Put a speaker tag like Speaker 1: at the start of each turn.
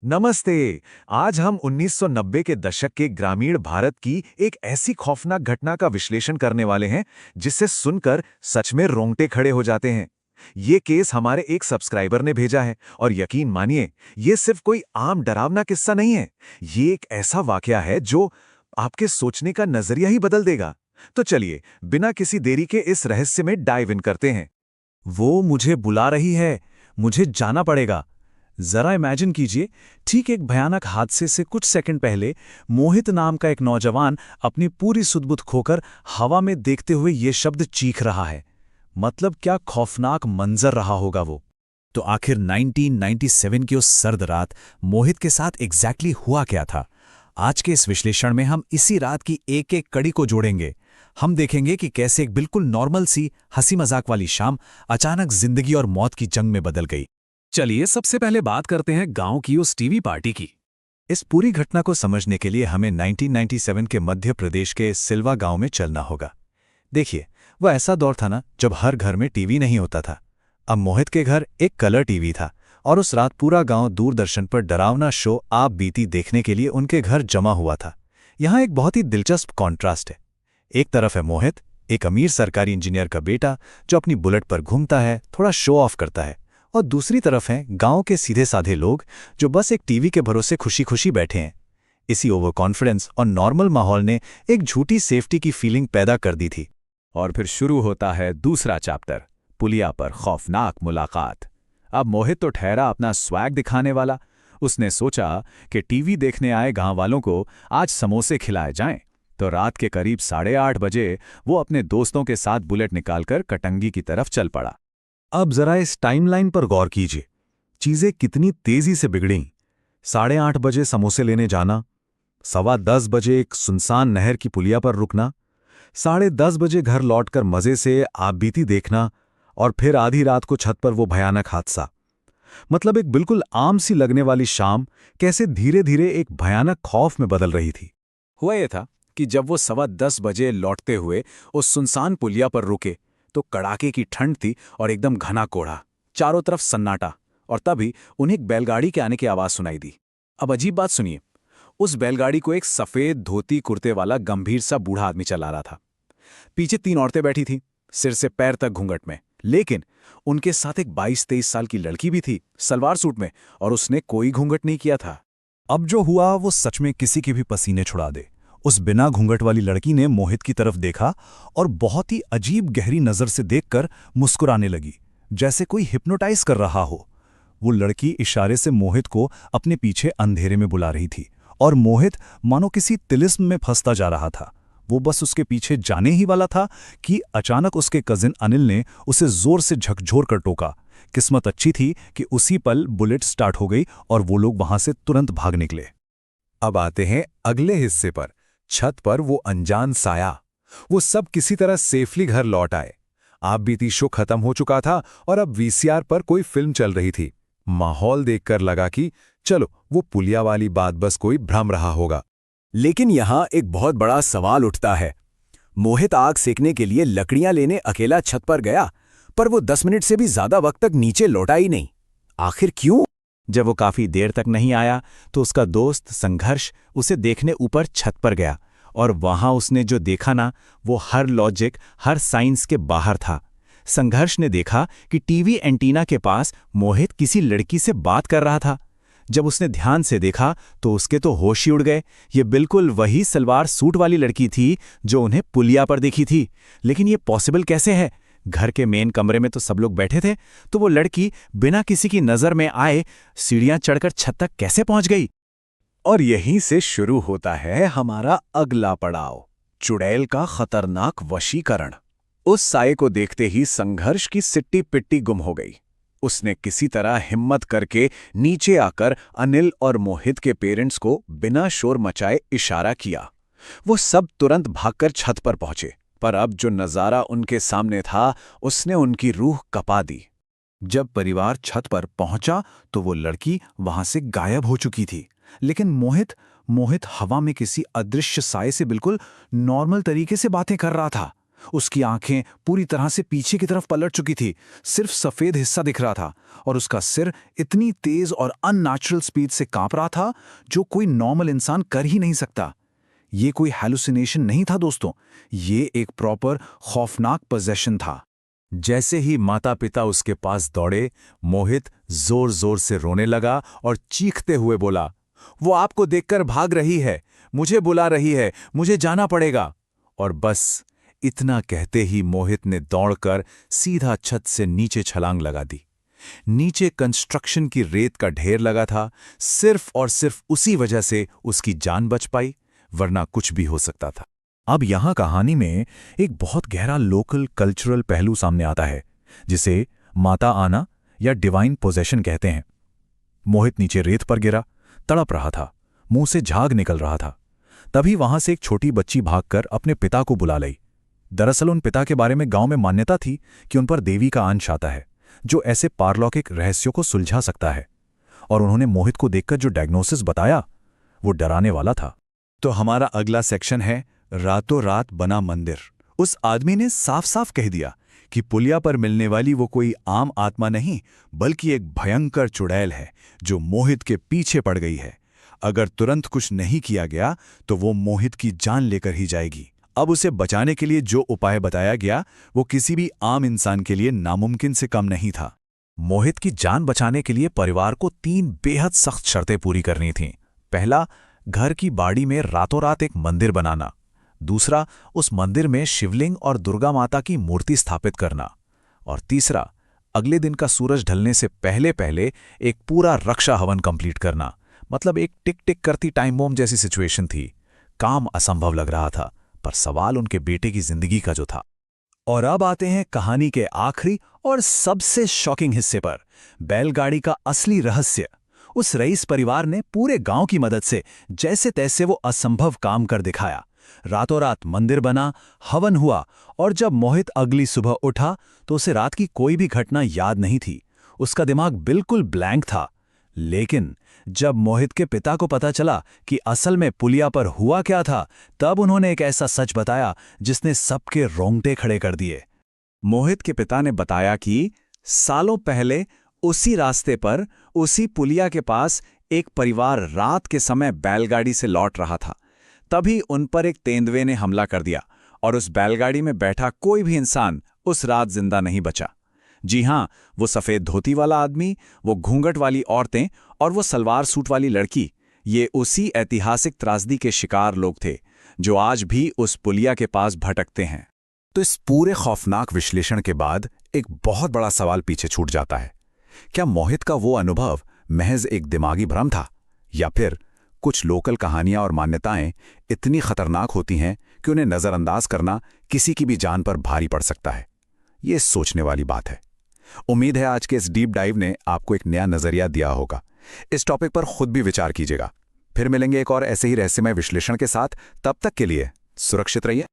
Speaker 1: नमस्ते। आज हम 1990 के दशक के ग्रामीण भारत की एक ऐसी खौफनाक घटना का विश्लेषण करने वाले हैं जिसे सुनकर सच में रोंगटे खड़े हो जाते हैं। ये केस हमारे एक सब्सक्राइबर ने भेजा है और यकीन मानिए, ये सिर्फ कोई आम डरावना किस्सा नहीं है। ये एक ऐसा वाकया है जो आपके सोचने का नजरिया ही बदल देगा। तो चलिए, बिना किसी देरी के इस रहस्य में डाइव इन करते हैं।
Speaker 2: वो मुझे बुला रही है, मुझे जाना पड़ेगा। जरा इमेजिन कीजिए, ठीक एक भयानक हादसे से कुछ सेकंड पहले मोहित नाम का एक नौजवान अपनी पूरी सुध-बुध खोकर हवा में देखते हुए ये शब्द चीख रहा है। मतलब क्या खौफनाक मंजर रहा होगा वो। तो आखिर 1997 की उस सर्द रात मोहित के साथ एग्जैक्टली हुआ क्या था? आज के इस विश्लेषण में हम इसी रात की एक-एक कड़ी को जोड़ेंगे। हम देखेंगे कि कैसे एक बिल्कुल नॉर्मल सी हंसी मजाक वाली शाम अचानक जिंदगी और मौत की जंग में बदल गई।
Speaker 3: चलिए सबसे पहले बात करते हैं गांव की उस टीवी पार्टी की।
Speaker 2: इस पूरी घटना को समझने के लिए हमें 1997 के मध्य प्रदेश के सिल्वा गांव में चलना होगा। देखिए, वह ऐसा दौर था ना जब हर घर में टीवी नहीं होता था। अब मोहित के घर एक कलर टीवी था और उस रात पूरा गांव दूरदर्शन पर डरावना शो आप बीती देखने के लिए उनके घर जमा हुआ था। यहाँ एक बहुत ही दिलचस्प कॉन्ट्रास्ट है। एक तरफ है मोहित, एक अमीर सरकारी इंजीनियर का बेटा जो अपनी बुलेट पर घूमता है, थोड़ा शो ऑफ करता है, और दूसरी तरफ हैं गांव के सीधे साधे लोग जो बस एक टीवी के भरोसे खुशी खुशी बैठे हैं। इसी ओवर कॉन्फिडेंस और नॉर्मल माहौल ने एक झूठी सेफ्टी की फीलिंग पैदा कर दी थी।
Speaker 3: और फिर शुरू होता है दूसरा चैप्टर, पुलिया पर खौफनाक मुलाकात। अब मोहित तो ठहरा अपना स्वैग दिखाने वाला। उसने सोचा कि टीवी देखने आए गांव वालों को आज समोसे खिलाए जाएं। तो रात के करीब 8:30 बजे वो अपने दोस्तों के साथ बुलेट निकालकर कटंगी की तरफ चल पड़ा।
Speaker 2: अब जरा इस टाइमलाइन पर गौर कीजिए, चीजें कितनी तेजी से बिगड़ीं। 8:30 बजे समोसे लेने जाना, 10:15 बजे एक सुनसान नहर की पुलिया पर रुकना, 10:30 बजे घर लौटकर मजे से आपबीती देखना, और फिर आधी रात को छत पर वो भयानक हादसा। मतलब एक बिल्कुल आम सी लगने वाली शाम कैसे धीरे धीरे एक भयानक खौफ में बदल रही थी।
Speaker 3: हुआ ये था कि जब वो 10:15 बजे लौटते हुए उस सुनसान पुलिया पर रुके तो कड़ाके की ठंड थी और एकदम घना कोहरा, चारों तरफ सन्नाटा। और तभी उन्हें एक बैलगाड़ी के आने की आवाज सुनाई दी। अब अजीब बात सुनिए, उस बैलगाड़ी को एक सफेद धोती कुर्ते वाला गंभीर सा बूढ़ा आदमी चला रहा था। पीछे 3 औरतें बैठी थीं, सिर से पैर तक घूंघट में, लेकिन उनके साथ एक 22-23 साल की लड़की भी थी, सलवार सूट में, और उसने कोई घूंघट नहीं किया था।
Speaker 2: अब जो हुआ वो सच में किसी के भी पसीने छुड़ा दे। उस बिना घूंघट वाली लड़की ने मोहित की तरफ देखा और बहुत ही अजीब गहरी नजर से देखकर मुस्कुराने लगी, जैसे कोई हिप्नोटाइज कर रहा हो। वो लड़की इशारे से मोहित को अपने पीछे अंधेरे में बुला रही थी और मोहित मानो किसी तिलिस्म में फंसता जा रहा था। वो बस उसके पीछे जाने ही वाला था कि अचानक उसके कजिन अनिल ने उसे जोर से झकझोर कर टोका। किस्मत अच्छी थी कि उसी पल बुलेट स्टार्ट हो गई और वो लोग वहां से तुरंत भाग निकले।
Speaker 1: अब आते हैं अगले हिस्से पर। छत पर वो अनजान साया। वो सब किसी तरह सेफली घर लौट आए। आप बीती शो खत्म हो चुका था और अब वीसीआर पर कोई फिल्म चल रही थी। माहौल देखकर लगा कि चलो, वो पुलिया वाली बात बस कोई भ्रम रहा होगा।
Speaker 3: लेकिन यहाँ एक बहुत बड़ा सवाल उठता है। मोहित आग सेकने के लिए लकड़ियां लेने अकेला छत पर गया, पर वो 10 मिनट से भी ज्यादा वक्त तक नीचे लौटा ही नहीं। आखिर क्यों?
Speaker 2: जब वो काफी देर तक नहीं आया तो उसका दोस्त संघर्ष उसे देखने ऊपर छत पर गया, और वहां उसने जो देखा ना, वो हर लॉजिक, हर साइंस के बाहर था। संघर्ष ने देखा कि टीवी एंटीना के पास मोहित किसी लड़की से बात कर रहा था। जब उसने ध्यान से देखा तो उसके तो होश ही उड़ गए। ये बिल्कुल वही सलवार सूट वाली लड़की थी जो उन्हें पुलिया पर देखी थी। लेकिन ये पॉसिबल कैसे है? घर के मेन कमरे में तो सब लोग बैठे थे, तो वो लड़की बिना किसी की नजर में आए सीढ़ियां चढ़कर छत तक कैसे पहुंच गई?
Speaker 3: और यहीं से शुरू होता है हमारा अगला पड़ाव, चुड़ैल का खतरनाक वशीकरण। उस साये को देखते ही संघर्ष की सिट्टी पिट्टी गुम हो गई। उसने किसी तरह हिम्मत करके नीचे आकर अनिल और मोहित के पेरेंट्स को बिना शोर मचाए इशारा किया। वो सब तुरंत भागकर छत पर पहुंचे, पर अब जो नजारा उनके सामने था उसने उनकी रूह कपा दी।
Speaker 2: जब परिवार छत पर पहुंचा तो वो लड़की वहां से गायब हो चुकी थी, लेकिन मोहित हवा में किसी अदृश्य साये से बिल्कुल नॉर्मल तरीके से बातें कर रहा था।
Speaker 3: उसकी आंखें पूरी तरह से पीछे की तरफ पलट चुकी थी, सिर्फ सफेद हिस्सा दिख रहा था, और उसका सिर इतनी तेज और अननेचुरल स्पीड से कांप रहा था जो कोई नॉर्मल इंसान कर ही नहीं सकता। ये कोई हैलुसिनेशन नहीं था दोस्तों, ये एक प्रॉपर खौफनाक पोजेशन था।
Speaker 2: जैसे ही माता पिता उसके पास दौड़े, मोहित जोर जोर से रोने लगा और चीखते हुए बोला, वो आपको देखकर भाग रही है, मुझे बुला रही है, मुझे जाना पड़ेगा। और बस इतना कहते ही मोहित ने दौड़कर सीधा छत से नीचे छलांग लगा दी। नीचे कंस्ट्रक्शन की रेत का ढेर लगा था, सिर्फ और सिर्फ उसी वजह से उसकी जान बच पाई, वरना कुछ भी हो सकता था। अब यहां कहानी में एक बहुत गहरा लोकल कल्चरल पहलू सामने आता है, जिसे माता आना या डिवाइन पोजेशन कहते हैं। मोहित नीचे रेत पर गिरा, तड़प रहा था, मुंह से झाग निकल रहा था। तभी वहां से एक छोटी बच्ची भागकर अपने पिता को बुला लाई। दरअसल उन पिता के बारे में गांव में मान्यता थी कि उन पर देवी का अंश आता है, जो ऐसे पारलौकिक रहस्यों को सुलझा सकता है। और उन्होंने मोहित को देखकर जो डायग्नोसिस बताया, वो डराने वाला था। तो हमारा अगला सेक्शन है रातों रात बना मंदिर। उस आदमी ने साफ साफ कह दिया कि पुलिया पर मिलने वाली वो कोई आम आत्मा नहीं, बल्कि एक भयंकर चुड़ैल है जो मोहित के पीछे पड़ गई है। अगर तुरंत कुछ नहीं किया गया तो वो मोहित की जान लेकर ही जाएगी। अब उसे बचाने के लिए जो उपाय बताया गया वो किसी भी आम इंसान के लिए नामुमकिन से कम नहीं था। मोहित की जान बचाने के लिए परिवार को 3 बेहद सख्त शर्तें पूरी करनी थीं। पहला, घर की बाड़ी में रातों रात एक मंदिर बनाना। दूसरा, उस मंदिर में शिवलिंग और दुर्गा माता की मूर्ति स्थापित करना। और तीसरा, अगले दिन का सूरज ढलने से पहले पहले एक पूरा रक्षा हवन कंप्लीट करना। मतलब एक टिक टिक करती टाइम बॉम्ब जैसी सिचुएशन थी। काम असंभव लग रहा था, पर सवाल उनके बेटे की जिंदगी का जो था। और अब आते हैं कहानी के आखिरी और सबसे शॉकिंग हिस्से पर, बैलगाड़ी का असली रहस्य। उस रईस परिवार ने पूरे गांव की मदद से जैसे तैसे वो असंभव काम कर दिखाया। रातों रात मंदिर बना, हवन हुआ, और जब मोहित अगली सुबह उठा तो उसे रात की कोई भी घटना याद नहीं थी। उसका दिमाग बिल्कुल ब्लैंक था। लेकिन जब मोहित के पिता को पता चला कि असल में पुलिया पर हुआ क्या था, तब उन्होंने एक ऐसा सच बताया जिसने सबके रोंगटे खड़े कर दिए। मोहित के पिता ने बताया कि सालों पहले उसी रास्ते पर, उसी पुलिया के पास एक परिवार रात के समय बैलगाड़ी से लौट रहा था। तभी उन पर एक तेंदुए ने हमला कर दिया और उस बैलगाड़ी में बैठा कोई भी इंसान उस रात जिंदा नहीं बचा। जी हां, वो सफेद धोती वाला आदमी, वो घूंघट वाली औरतें और वो सलवार सूट वाली लड़की, ये उसी ऐतिहासिक त्रासदी के शिकार लोग थे जो आज भी उस पुलिया के पास भटकते हैं। तो इस पूरे खौफनाक विश्लेषण के बाद एक बहुत बड़ा सवाल पीछे छूट जाता है। क्या मोहित का वो अनुभव महज एक दिमागी भ्रम था, या फिर कुछ लोकल कहानियां और मान्यताएं इतनी खतरनाक होती हैं कि उन्हें नजरअंदाज करना किसी की भी जान पर भारी पड़ सकता है? ये सोचने वाली बात है। उम्मीद है आज के इस डीप डाइव ने आपको एक नया नजरिया दिया होगा। इस टॉपिक पर खुद भी विचार कीजिएगा। फिर मिलेंगे एक और ऐसे ही रहस्यमय विश्लेषण के साथ। तब तक के लिए सुरक्षित रहिए।